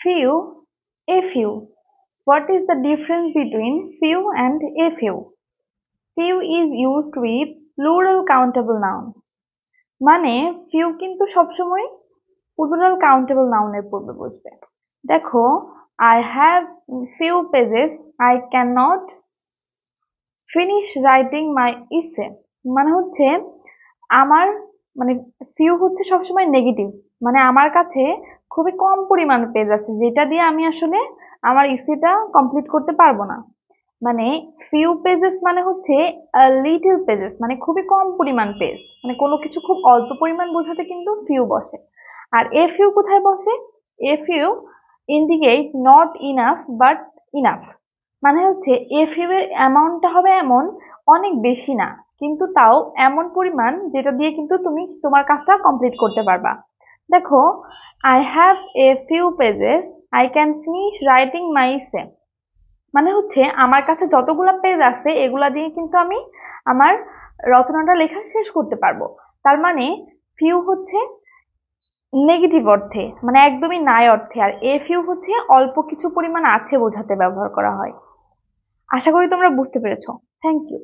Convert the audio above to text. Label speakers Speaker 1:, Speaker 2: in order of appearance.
Speaker 1: few, a few. What is the difference between few and a few? Few is used with plural countable noun. মানে few কিন্তু সবসময় plural countable noun এর পূর্বে বসবে। দেখো, I have few pages, I cannot finish writing my essay. মানে হচ্ছে আমার মানে few হচ্ছে সবসময় নেগেটিভ, মানে আমার কাছে খুবই কম পরিমাণ পেজ আছে যেটা দিয়ে আমি আসলে আমার ইসেটা কমপ্লিট করতে পারবো না। মানে few pages মানে হচ্ছে লিটল পেজেস, মানে খুবই কম পরিমাণ পেজ, মানে কোনো কিছু খুব অল্প পরিমাণ বোঝাতে কিন্তু few বসে। আর a few কোথায় বসে? a few indicate not enough but enough, মানে হচ্ছে a few এর অ্যামাউন্টটা হবে এমন অনেক বেশি না, কিন্তু তাও এমন পরিমাণ যেটা দিয়ে কিন্তু তুমি তোমার কাজটা কমপ্লিট করতে পারবা। দেখো, I have a few pages, I can finish writing my essay. মানে হচ্ছে আমার কাছে যতগুলা পেজ আছে এগুলা দিয়ে কিন্তু আমি আমার রচনাটা লেখা শেষ করতে পারবো। তার মানে ফিউ হচ্ছে নেগেটিভ অর্থে, মানে একদমই নাই অর্থে, আর এ ফিউ হচ্ছে অল্প কিছু পরিমাণ আছে বোঝাতে ব্যবহার করা হয়। আশা করি তোমরা বুঝতে পেরেছো। Thank you.